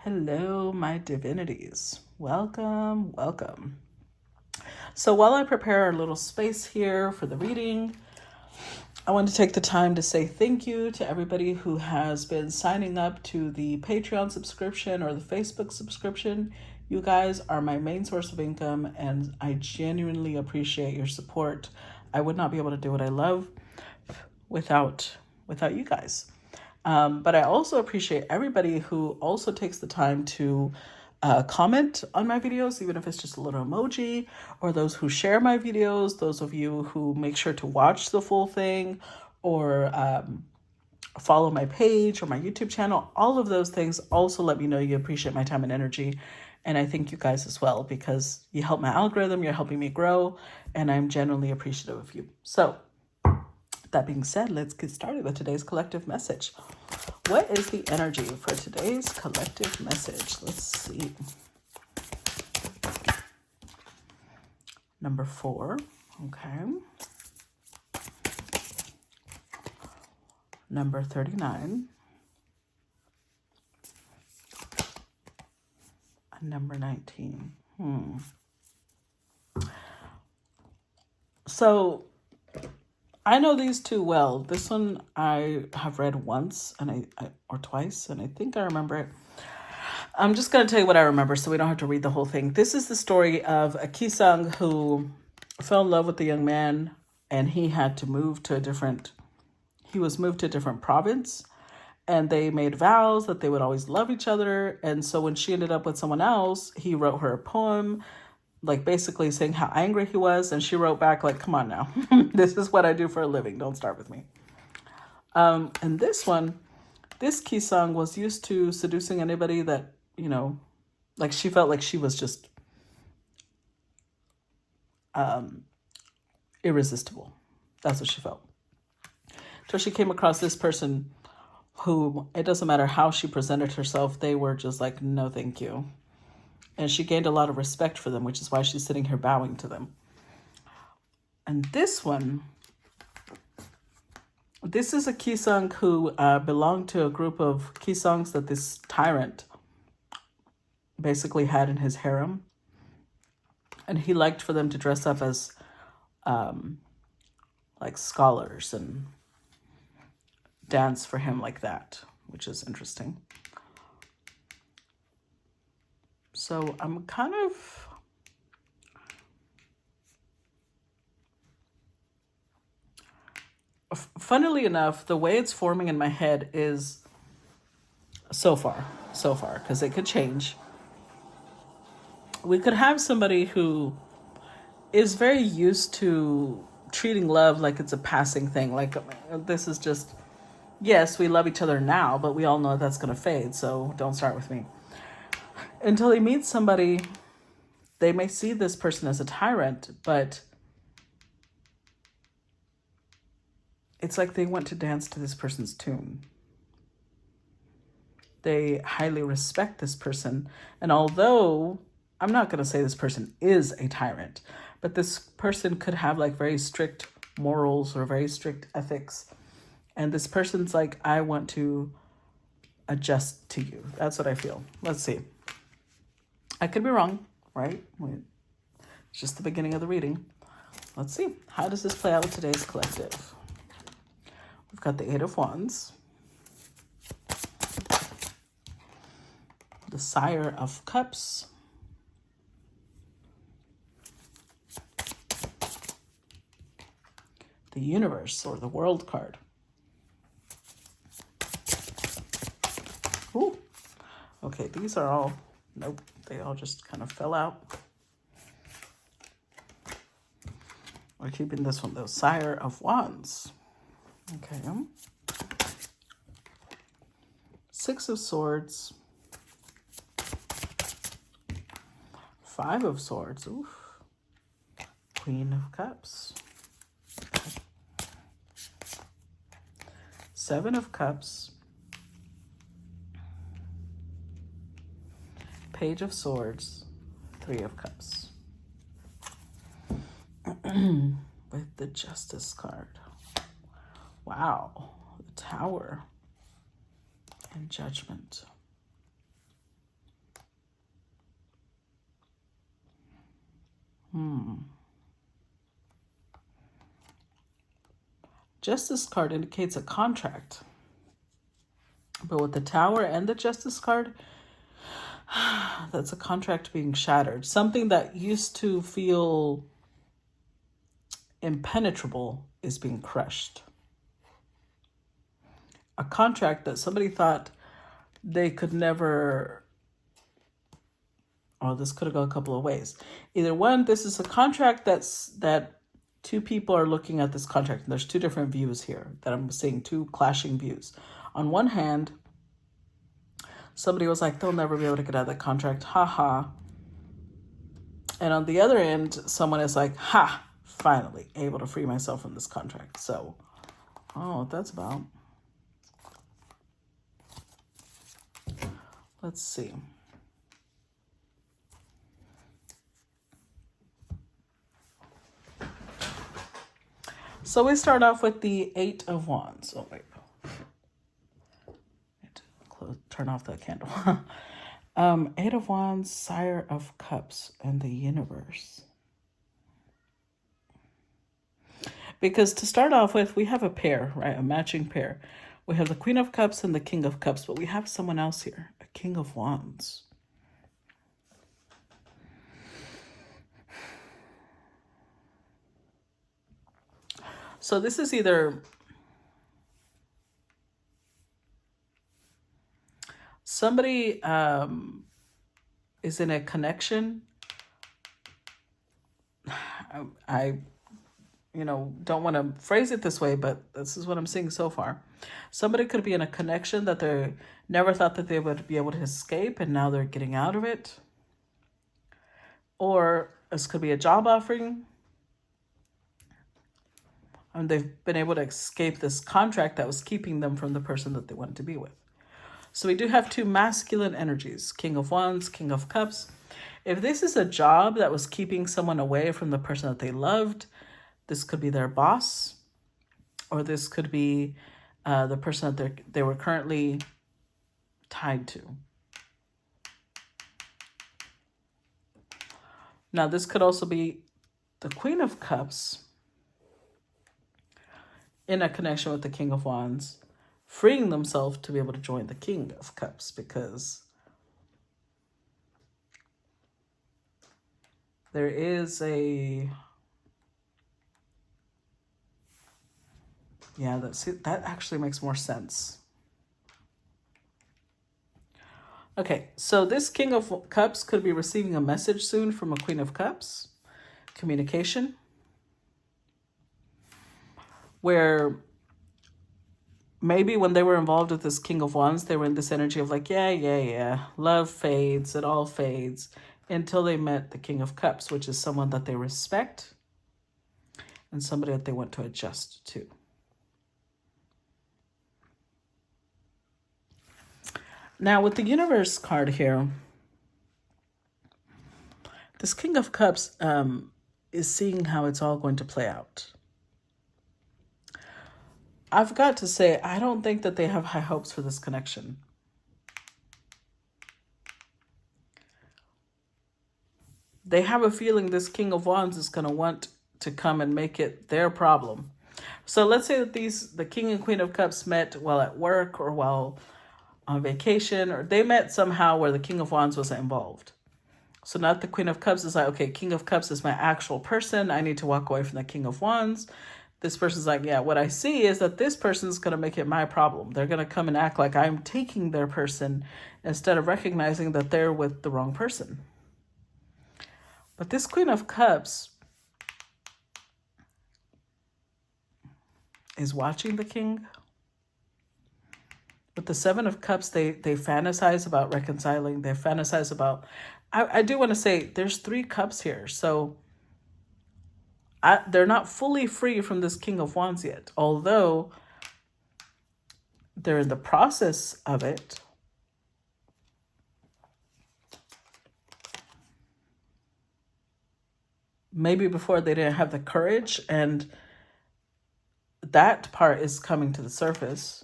Hello, my divinities. Welcome, welcome. So while I prepare our little space here for the reading, I want to take the time to say thank you to everybody who has been signing up to the Patreon subscription or the Facebook subscription. You guys are my main source of income, and I genuinely appreciate your support. I would not be able to do what I love without you guys. But I also appreciate everybody who also takes the time to comment on my videos, even if it's just a little emoji, or those who share my videos, those of you who make sure to watch the full thing, or follow my page or my YouTube channel. All of those things also let me know you appreciate my time and energy. And I thank you guys as well, because you help my algorithm, you're helping me grow, and I'm genuinely appreciative of you. So that being said, let's get started with today's collective message. What is the energy for today's collective message? Let's see. Number 4. Okay. Number 39. And number 19. So I know these two well. This one I have read once or twice, and I think I remember it. I'm just going to tell you what I remember so we don't have to read the whole thing. This is the story of a Gisaeng who fell in love with a young man, and he was moved to a different province, and they made vows that they would always love each other. And so when she ended up with someone else, he wrote her a poem, like basically saying how angry he was, and she wrote back like, come on now, this is what I do for a living, don't start with me. And this Gisaeng was used to seducing anybody that, like she felt like she was just irresistible. That's what she felt. So she came across this person who, it doesn't matter how she presented herself, they were just like, no thank you. And she gained a lot of respect for them, which is why she's sitting here bowing to them. And this is a Gisaeng who belonged to a group of Gisaengs that this tyrant basically had in his harem. And he liked for them to dress up as like scholars and dance for him like that, which is interesting. So I'm kind of funnily enough, the way it's forming in my head is so far, because it could change. We could have somebody who is very used to treating love like it's a passing thing. Like, this is just, yes, we love each other now, but we all know that's going to fade, so don't start with me. Until they meet somebody, they may see this person as a tyrant, but it's like they want to dance to this person's tune. They highly respect this person. And although I'm not going to say this person is a tyrant, but this person could have like very strict morals or very strict ethics. And this person's like, I want to adjust to you. That's what I feel. Let's see. I could be wrong, right? It's just the beginning of the reading. Let's see. How does this play out with today's collective? We've got the 8 of Wands, the Sire of Cups, the Universe or the World card. Ooh. Okay, these are all, nope, they all just kind of fell out. We're keeping this one though, Sire of Wands. Okay. 6 of Swords. 5 of Swords. Oof. Queen of Cups. 7 of Cups. Page of Swords. 3 of Cups. With the Justice card. Wow. The Tower. And Judgment. Justice card indicates a contract. But with the Tower and the Justice card, that's a contract being shattered. Something that used to feel impenetrable is being crushed. A contract that somebody thought they could never, oh, this could have gone a couple of ways. Either one, this is a contract that two people are looking at this contract, and there's two different views here that I'm seeing, two clashing views. On one hand, somebody was like, they'll never be able to get out of that contract, haha. And on the other end, someone is like, ha, finally able to free myself from this contract. So, what that's about. Let's see. So we start off with the Eight of Wands. Oh, wait. Turn off the candle. Eight of Wands, Sire of Cups, and the Universe. Because to start off with, we have a pair, right? A matching pair. We have the Queen of Cups and the King of Cups, but we have someone else here, a King of Wands. So this is either somebody is in a connection. I don't want to phrase it this way, but this is what I'm seeing so far. Somebody could be in a connection that they never thought that they would be able to escape, and now they're getting out of it. Or this could be a job offering, and they've been able to escape this contract that was keeping them from the person that they wanted to be with. So we do have two masculine energies, King of Wands, King of Cups. If this is a job that was keeping someone away from the person that they loved, this could be their boss, or this could be the person that they were currently tied to. Now, this could also be the Queen of Cups in a connection with the King of Wands, freeing themselves to be able to join the King of Cups, because there is a... Yeah, that actually makes more sense. Okay, so this King of Cups could be receiving a message soon from a Queen of Cups. Communication. Where maybe when they were involved with this King of Wands, they were in this energy of like, yeah. Love fades, it all fades. Until they met the King of Cups, which is someone that they respect and somebody that they want to adjust to. Now, with the Universe card here, this King of Cups is seeing how it's all going to play out. I've got to say, I don't think that they have high hopes for this connection. They have a feeling this King of Wands is going to want to come and make it their problem. So let's say that the King and Queen of Cups met while at work or while on vacation, or they met somehow where the King of Wands wasn't involved. So now the Queen of Cups is like, okay, King of Cups is my actual person. I need to walk away from the King of Wands. This person's like, yeah, what I see is that this person's going to make it my problem. They're going to come and act like I'm taking their person instead of recognizing that they're with the wrong person. But this Queen of Cups is watching the King. With the Seven of Cups, they fantasize about reconciling. They fantasize about... I do want to say there's 3 cups here. So they're not fully free from this King of Wands yet. Although they're in the process of it. Maybe before they didn't have the courage. And that part is coming to the surface.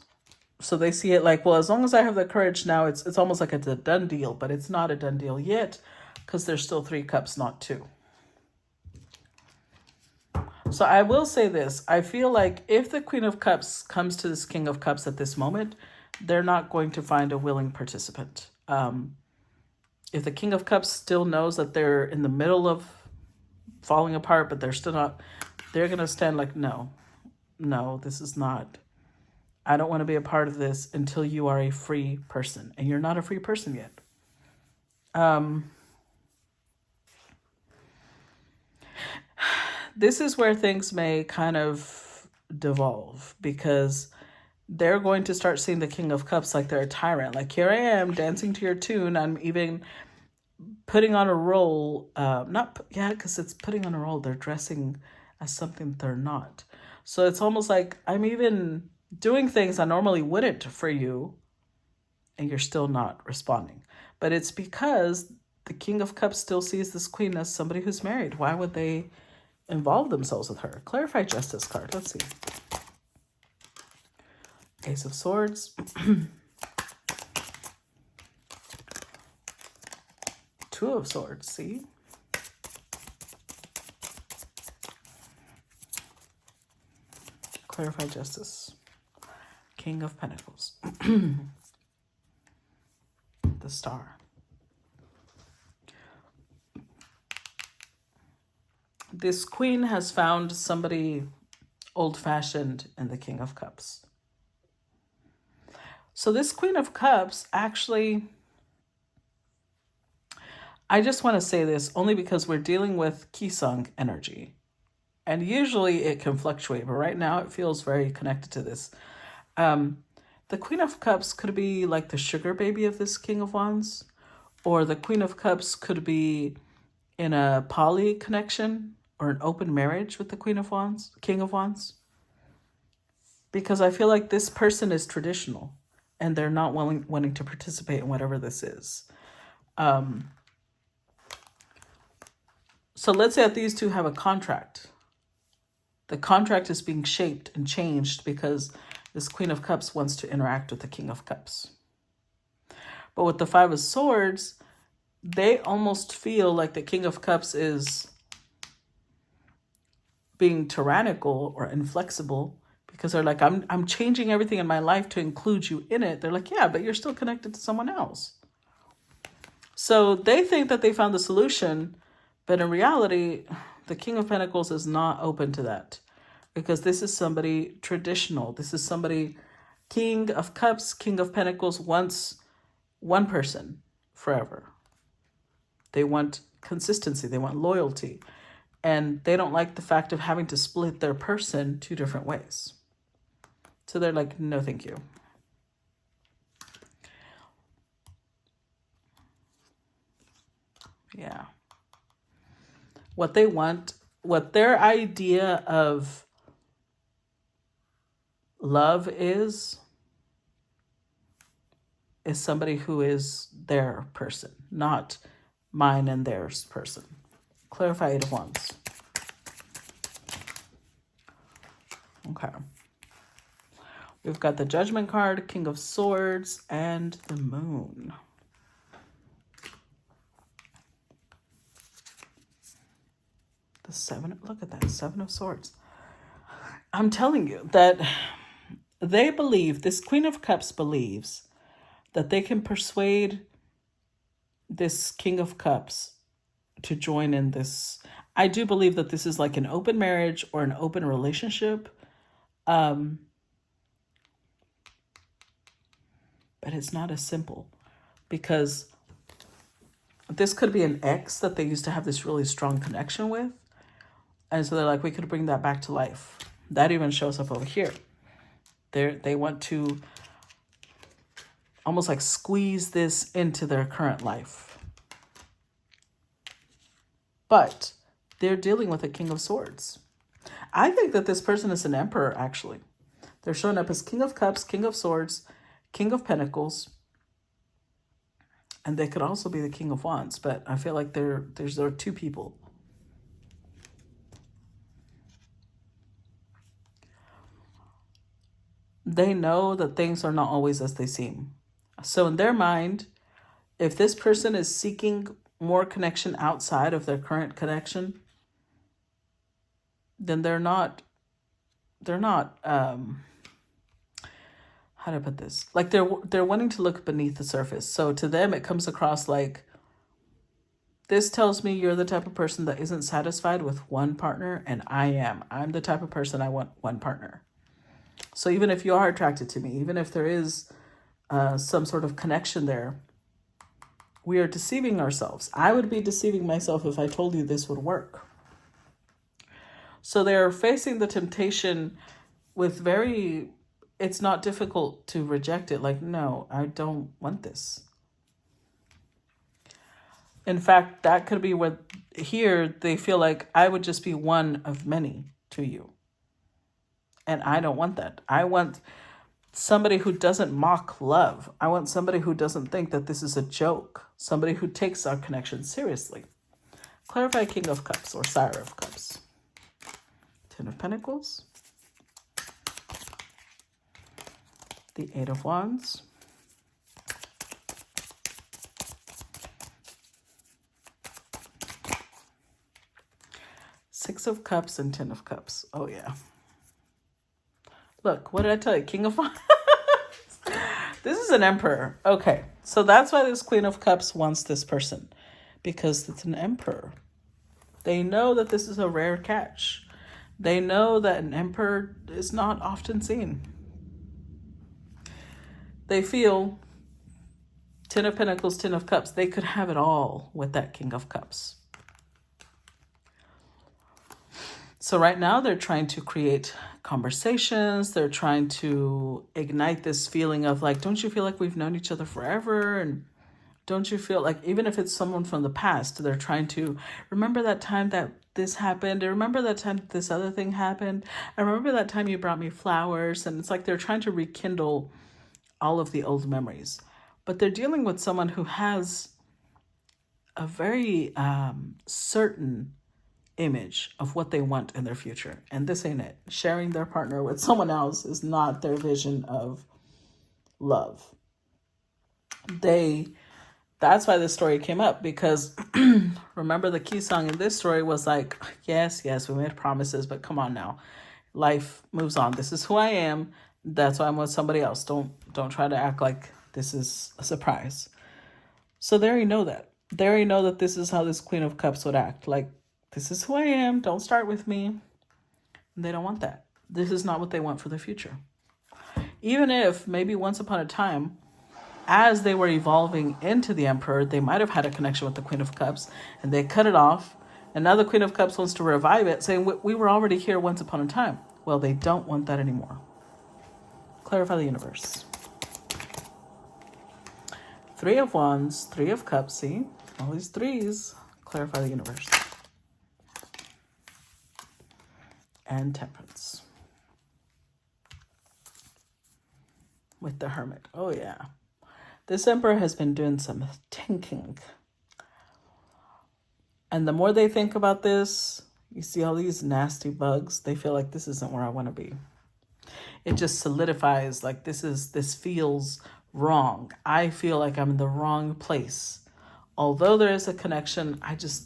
So they see it like, well, as long as I have the courage now, it's almost like it's a done deal, but it's not a done deal yet because there's still 3 cups, not 2. So I will say this. I feel like if the Queen of Cups comes to this King of Cups at this moment, they're not going to find a willing participant. If the King of Cups still knows that they're in the middle of falling apart, but they're still not, they're going to stand like, no, this is not, I don't want to be a part of this until you are a free person. And you're not a free person yet. This is where things may kind of devolve, because they're going to start seeing the King of Cups like they're a tyrant. Like, here I am dancing to your tune. I'm even putting on a role. Because it's putting on a role. They're dressing as something they're not. So it's almost like I'm even doing things I normally wouldn't for you, and you're still not responding. But it's because the King of Cups still sees this queen as somebody who's married. Why would they involve themselves with her? Clarify Justice card. Let's see. Ace of Swords. Two of Swords, see? Clarify Justice. King of Pentacles. The Star. This queen has found somebody old-fashioned in the King of Cups. So this Queen of Cups actually, I just want to say this only because we're dealing with Gisaeng energy. And usually it can fluctuate, but right now it feels very connected to this. The Queen of Cups could be like the sugar baby of this King of Wands, or the Queen of Cups could be in a poly connection or an open marriage with the Queen of Wands, King of Wands. Because I feel like this person is traditional and they're not wanting to participate in whatever this is. So let's say that these two have a contract. The contract is being shaped and changed because this Queen of Cups wants to interact with the King of Cups. But with the Five of Swords, they almost feel like the King of Cups is being tyrannical or inflexible, because they're like, I'm changing everything in my life to include you in it. They're like, yeah, but you're still connected to someone else. So they think that they found the solution, but in reality, the King of Pentacles is not open to that, because this is somebody traditional. This is somebody, King of Cups, King of Pentacles wants one person forever. They want consistency. They want loyalty. And they don't like the fact of having to split their person two different ways. So they're like, no, thank you. Yeah. What they want, what their idea of love is somebody who is their person, not mine and theirs person. Clarify Eight of Wands. Okay. We've got the Judgment card, King of Swords, and the Moon. The Seven, look at that, Seven of Swords. I'm telling you that they believe, this Queen of Cups believes that they can persuade this King of Cups to join in this. I do believe that this is like an open marriage or an open relationship. But it's not as simple, because this could be an ex that they used to have this really strong connection with. And so they're like, we could bring that back to life. That even shows up over here. They want to almost like squeeze this into their current life. But they're dealing with a King of Swords. I think that this person is an emperor, actually. They're showing up as King of Cups, King of Swords, King of Pentacles. And they could also be the King of Wands, but I feel like there are two people. They know that things are not always as they seem. So in their mind, if this person is seeking more connection outside of their current connection, then they're not, how do I put this? Like they're wanting to look beneath the surface. So to them, it comes across like, this tells me you're the type of person that isn't satisfied with one partner, and I am. I'm the type of person I want one partner. So even if you are attracted to me, even if there is some sort of connection there, we are deceiving ourselves. I would be deceiving myself if I told you this would work. So they're facing the temptation with it's not difficult to reject it. Like, no, I don't want this. In fact, that could be what here they feel like I would just be one of many to you. And I don't want that. I want somebody who doesn't mock love. I want somebody who doesn't think that this is a joke. Somebody who takes our connection seriously. Clarify King of Cups or Sire of Cups. Ten of Pentacles. The Eight of Wands. Six of Cups and Ten of Cups. Oh, yeah. Look, what did I tell you? King of Wands. This is an Emperor. Okay, so that's why this Queen of Cups wants this person. Because it's an Emperor. They know that this is a rare catch. They know that an Emperor is not often seen. They feel Ten of Pentacles, Ten of Cups. They could have it all with that King of Cups. So right now they're trying to create conversations. They're trying to ignite this feeling of like, don't you feel like we've known each other forever? And don't you feel like, even if it's someone from the past, they're trying to remember that time that this happened. I remember that time this other thing happened. I remember that time you brought me flowers. And it's like they're trying to rekindle all of the old memories. But they're dealing with someone who has a very certain image of what they want in their future. And this ain't it. Sharing their partner with someone else is not their vision of love. That's why this story came up, because remember the key song in this story was like, yes, we made promises, but come on now. Life moves on. This is who I am. That's why I'm with somebody else. Don't try to act like this is a surprise. So they already know that. They already know that this is how this Queen of Cups would act. Like, this is who I am. Don't start with me. And they don't want that. This is not what they want for the future. Even if maybe once upon a time, as they were evolving into the Emperor, they might have had a connection with the Queen of Cups and they cut it off. And now the Queen of Cups wants to revive it, saying we were already here once upon a time. Well, they don't want that anymore. Clarify the universe. Three of Wands, Three of Cups. See, all these threes. Clarify the universe. And Temperance. With the Hermit. Oh, yeah. This Emperor has been doing some thinking. And the more they think about this, you see all these nasty bugs. They feel like this isn't where I want to be. It just solidifies like this feels wrong. I feel like I'm in the wrong place. Although there is a connection,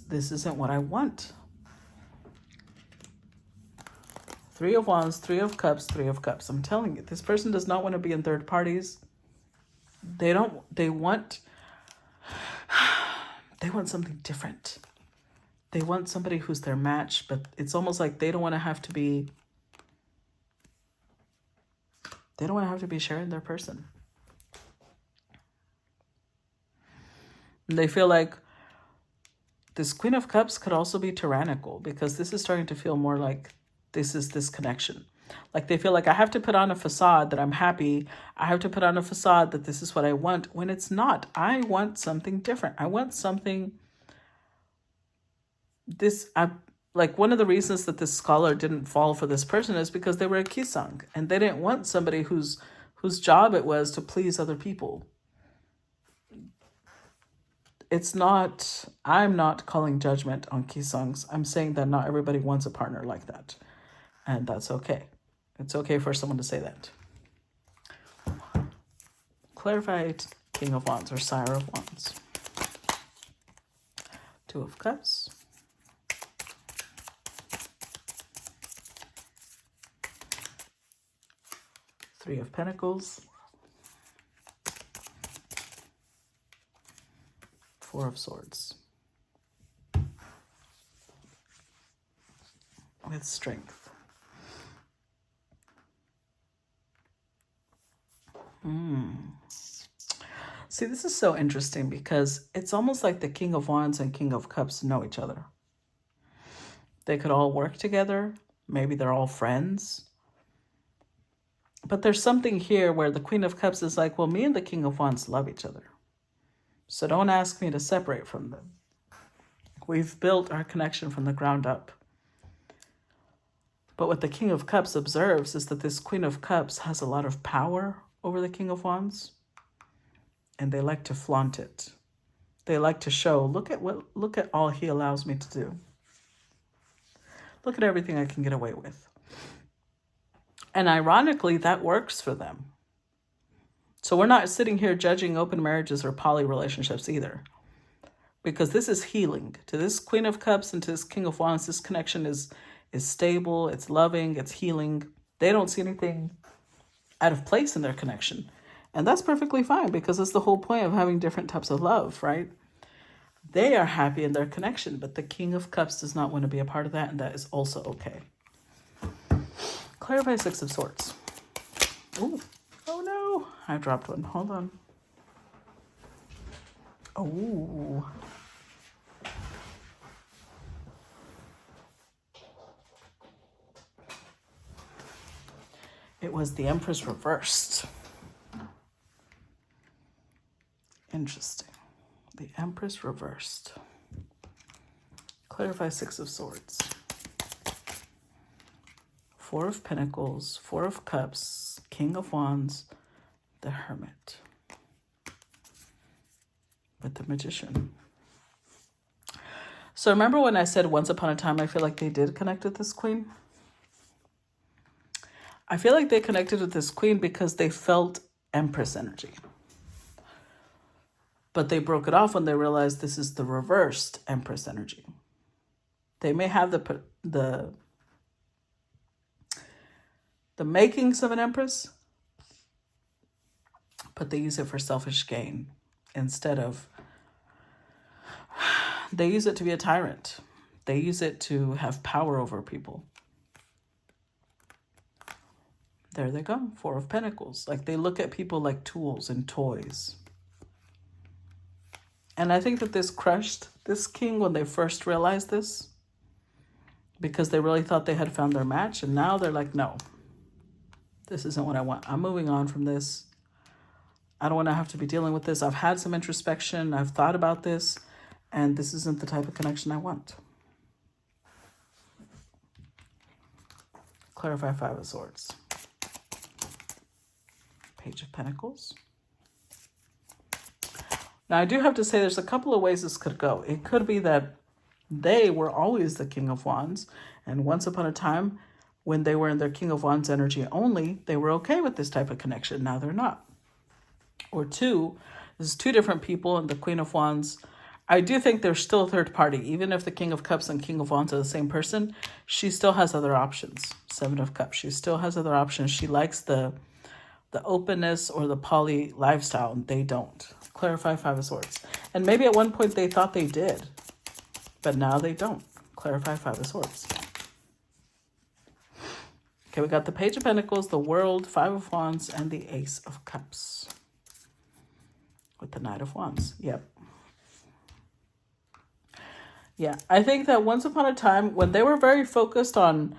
this isn't what I want. Three of Wands, Three of Cups, Three of Cups. I'm telling you, this person does not want to be in third parties. They want something different. They want somebody who's their match, but it's almost like they don't want to have to be sharing their person. And they feel like this Queen of Cups could also be tyrannical, because this is starting to feel more like this is this connection. Like they feel like I have to put on a facade that I'm happy. I have to put on a facade that this is what I want, when it's not. I want something different. I want something. Like one of the reasons that this scholar didn't fall for this person is because they were a Gisaeng, and they didn't want somebody whose job it was to please other people. I'm not calling judgment on Gisaengs. I'm saying that not everybody wants a partner like that. And that's okay. It's okay for someone to say that. Clarified King of Wands or Sire of Wands. Two of Cups. Three of Pentacles. Four of Swords. With strength. See, this is so interesting because it's almost like the King of Wands and King of Cups know each other. They could all work together. Maybe they're all friends. But there's something here where the Queen of Cups is like, well, me and the King of Wands love each other. So don't ask me to separate from them. We've built our connection from the ground up. But what the King of Cups observes is that this Queen of Cups has a lot of power over the King of Wands. And they like to flaunt it. They like to show, look at all he allows me to do. Look at everything I can get away with. And ironically, that works for them. So we're not sitting here judging open marriages or poly relationships either. Because this is healing. To this Queen of Cups and to this King of Wands, this connection is stable, it's loving, it's healing. They don't see anything out of place in their connection. And that's perfectly fine because it's the whole point of having different types of love, right? They are happy in their connection, but the King of Cups does not want to be a part of that, and that is also okay. Clarify Six of Swords. Ooh. Oh no, I dropped one. Hold on. Oh. It was the Empress reversed. Interesting. The Empress reversed. Clarify Six of Swords. Four of Pentacles, Four of Cups, King of Wands, the Hermit. With the Magician. So remember when I said once upon a time, I feel like they did connect with this Queen? I feel like they connected with this Queen because they felt Empress energy. But they broke it off when they realized this is the reversed Empress energy. They may have the makings of an Empress, but they use it for selfish gain instead of, they use it to be a tyrant. They use it to have power over people. There they go, Four of Pentacles. Like they look at people like tools and toys. And I think that this crushed this king when they first realized this because they really thought they had found their match. And now they're like, no, this isn't what I want. I'm moving on from this. I don't want to have to be dealing with this. I've had some introspection. I've thought about this. And this isn't the type of connection I want. Clarify Five of Swords. Page of Pentacles. Now, I do have to say there's a couple of ways this could go. It could be that they were always the King of Wands. And once upon a time, when they were in their King of Wands energy only, they were okay with this type of connection. Now they're not. Or two, this is two different people and the Queen of Wands. I do think there's still a third party. Even if the King of Cups and King of Wands are the same person, she still has other options. Seven of Cups. She still has other options. She likes the openness or the poly lifestyle, and they don't. Clarify Five of Swords. And maybe at one point they thought they did, but now they don't. Clarify Five of Swords. Okay, we got the Page of Pentacles, the World, Five of Wands, and the Ace of Cups. With the Knight of Wands. Yep. Yeah, I think that once upon a time, when they were very focused on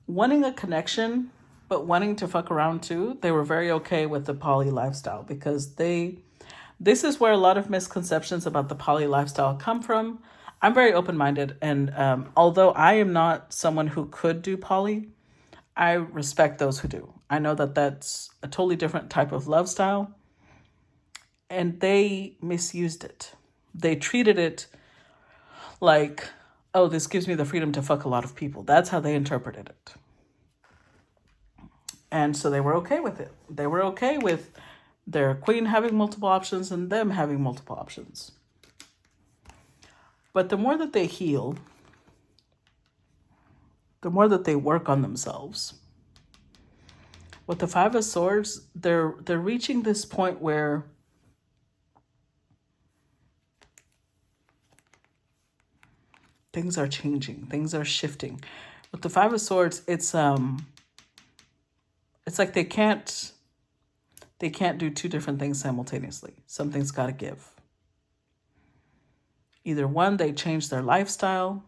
wanting a connection, but wanting to fuck around too, they were very okay with the poly lifestyle because this is where a lot of misconceptions about the poly lifestyle come from. I'm very open-minded, and although I am not someone who could do poly, I respect those who do. I know that that's a totally different type of love style, and they misused it. They treated it like, oh, this gives me the freedom to fuck a lot of people. That's how they interpreted it. And so they were okay with it. They were okay with their queen having multiple options and them having multiple options. But the more that they heal, the more that they work on themselves, With the Five of Swords, they're reaching this point where things are changing, things are shifting. With the Five of Swords, it's like they can't do two different things simultaneously. Something's got to give. Either one, they change their lifestyle,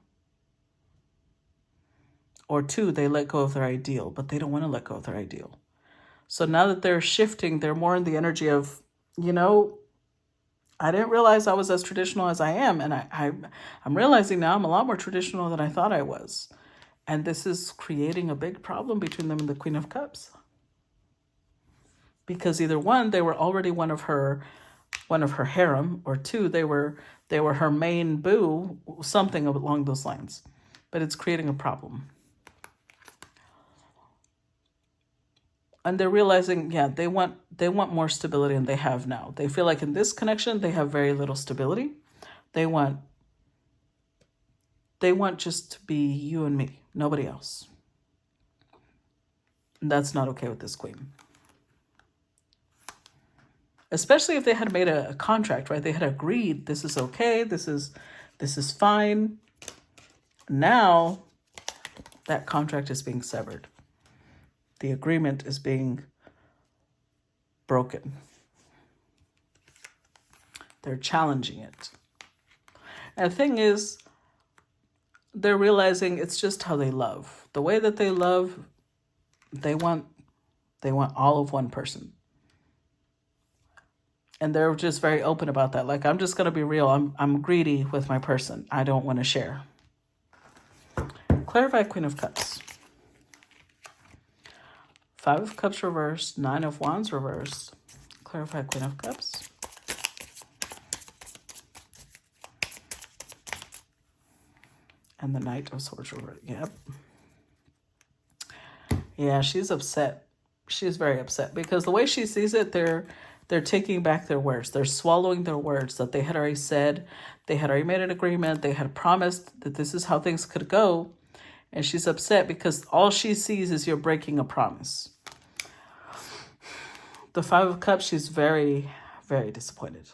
or two, they let go of their ideal, but they don't want to let go of their ideal. So now that they're shifting, they're more in the energy of, I didn't realize I was as traditional as I am. And I'm realizing now I'm a lot more traditional than I thought I was. And this is creating a big problem between them and the Queen of Cups. Because either one, they were already one of her harem, or two, they were her main boo, something along those lines. But it's creating a problem. And they're realizing, they want more stability than they have now. They feel like in this connection, they have very little stability. They want just to be you and me, nobody else. And that's not okay with this queen. Especially if they had made a contract, right? They had agreed, this is okay, this is fine. Now, that contract is being severed. The agreement is being broken. They're challenging it. And the thing is, they're realizing it's just how they love. The way that they love, they want all of one person. And they're just very open about that. Like, I'm just going to be real. I'm greedy with my person. I don't want to share. Clarify Queen of Cups. Five of Cups reversed. Nine of Wands reversed. Clarify Queen of Cups. And the Knight of Swords reversed. Yep. Yeah, she's upset. She's very upset because the way she sees it, they're taking back their words. They're swallowing their words that they had already said. They had already made an agreement. They had promised that this is how things could go. And she's upset because all she sees is you're breaking a promise. The Five of Cups, she's very, very disappointed.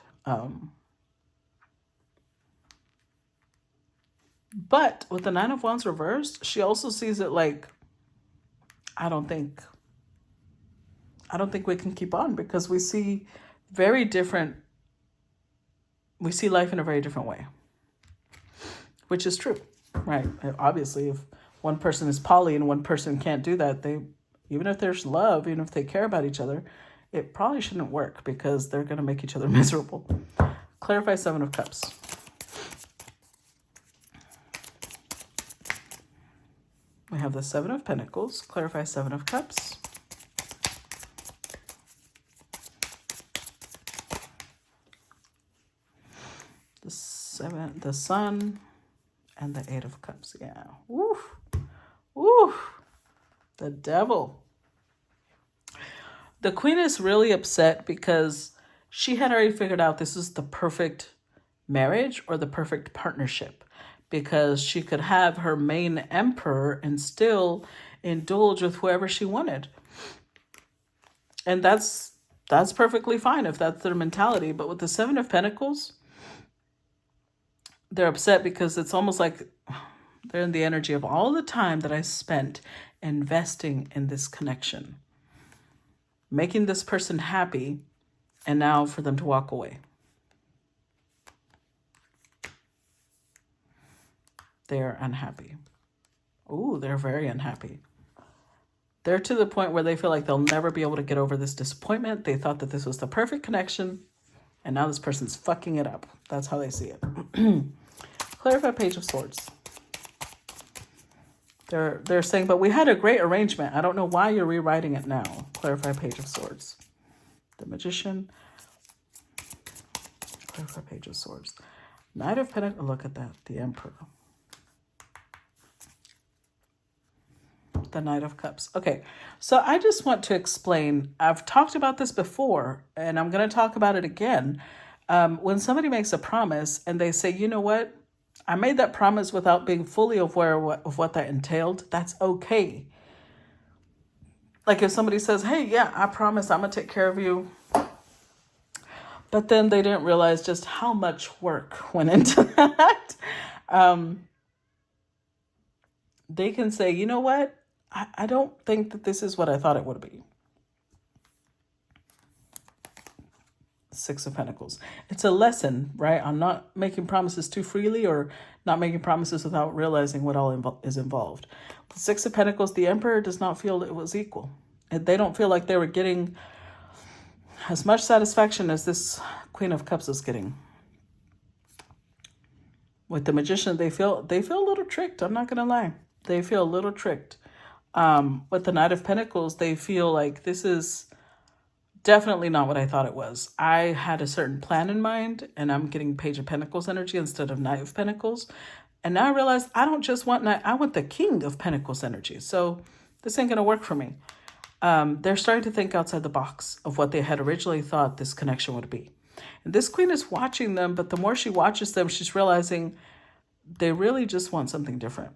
But with the Nine of Wands reversed, she also sees it like, I don't think we can keep on because we see life in a very different way, which is true, right? Obviously, if one person is poly and one person can't do that, even if there's love, even if they care about each other, it probably shouldn't work because they're going to make each other miserable. Clarify Seven of Cups. We have the Seven of Pentacles. Clarify Seven of Cups. The Sun, and the Eight of Cups. Yeah. Woo. Woo. The Devil. The Queen is really upset because she had already figured out this is the perfect marriage or the perfect partnership, because she could have her main emperor and still indulge with whoever she wanted. And that's perfectly fine if that's their mentality. But with the Seven of Pentacles, they're upset because it's almost like they're in the energy of all the time that I spent investing in this connection, making this person happy, and now for them to walk away. They're unhappy. Ooh, they're very unhappy. They're to the point where they feel like they'll never be able to get over this disappointment. They thought that this was the perfect connection, and now this person's fucking it up. That's how they see it. Clarify Page of Swords. They're saying, but we had a great arrangement. I don't know why you're rewriting it now. Clarify Page of Swords. The Magician. Clarify Page of Swords. Knight of Pentacles. Look at that. The Emperor. The Knight of Cups. Okay, so I just want to explain. I've talked about this before, and I'm going to talk about it again. When somebody makes a promise and they say, you know what? I made that promise without being fully aware of what that entailed. That's okay. Like if somebody says, hey, yeah, I promise I'm going to take care of you. But then they didn't realize just how much work went into that. They can say, you know what? I don't think that this is what I thought it would be. Six of Pentacles. It's a lesson, right? On not making promises too freely or not making promises without realizing what all is involved. The Six of Pentacles, the Emperor does not feel it was equal. And they don't feel like they were getting as much satisfaction as this Queen of Cups is getting. With the Magician, they feel a little tricked. I'm not going to lie. They feel a little tricked. With the Knight of Pentacles, they feel like this is definitely not what I thought it was. I had a certain plan in mind, and I'm getting Page of Pentacles energy instead of Knight of Pentacles. And now I realize I don't just want Knight, I want the King of Pentacles energy. So this ain't going to work for me. They're starting to think outside the box of what they had originally thought this connection would be. And this Queen is watching them, but the more she watches them, she's realizing they really just want something different.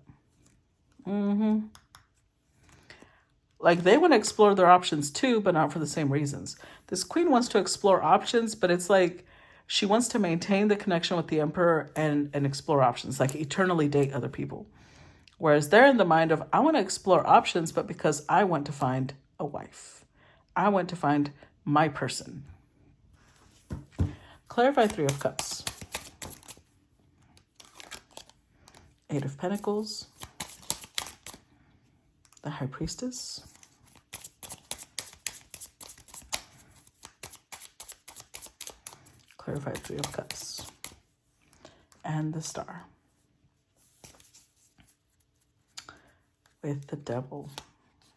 Like they want to explore their options too, but not for the same reasons. This Queen wants to explore options, but it's like she wants to maintain the connection with the Emperor and explore options, like eternally date other people. Whereas they're in the mind of, I want to explore options, but because I want to find a wife. I want to find my person. Clarify Three of Cups. Eight of Pentacles. The High Priestess. Clarify Three of Cups. And the Star. With the Devil,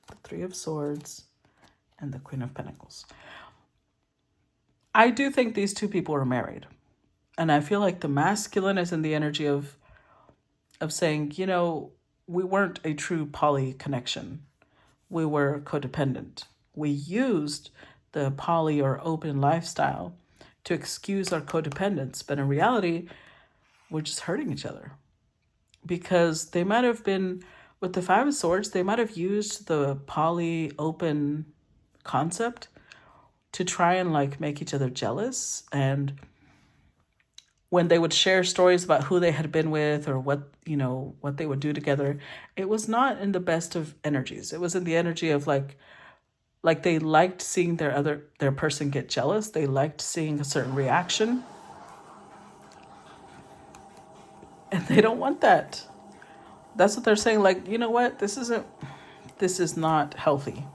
the Three of Swords, and the Queen of Pentacles. I do think these two people are married. And I feel like the masculine is in the energy of saying, you know, we weren't a true poly connection. We were codependent. We used the poly or open lifestyle to excuse our codependence. But in reality, we're just hurting each other. Because they might have been, with the Five of Swords, they might have used the poly open concept to try and like make each other jealous. And when they would share stories about who they had been with or what, you know, what they would do together, it was not in the best of energies. It was in the energy of like they liked seeing their person get jealous. They liked seeing a certain reaction. And they don't want that. That's what they're saying. Like, you know what? This is not healthy.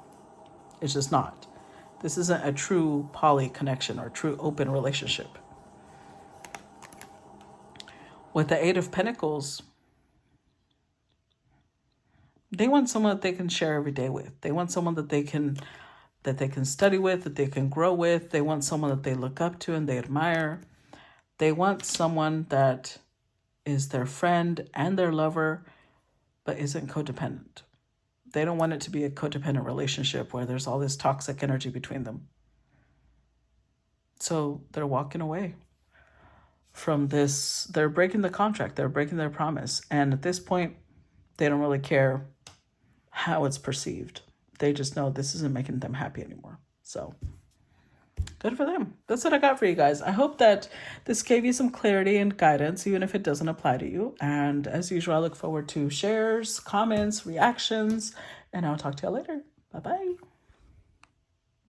It's just not. This isn't a true poly connection or true open relationship. With the Eight of Pentacles, they want someone that they can share every day with. They want someone that they can study with, that they can grow with. They want someone that they look up to and they admire. They want someone that is their friend and their lover, but isn't codependent. They don't want it to be a codependent relationship where there's all this toxic energy between them. So they're walking away from this. They're breaking the contract. They're breaking their promise. And at this point, they don't really care how it's perceived. They just know this isn't making them happy anymore. So good for them. That's what I got for you guys. I hope that this gave you some clarity and guidance, even if it doesn't apply to you. And as usual, I look forward to shares, comments, reactions, and I'll talk to you later. Bye-bye.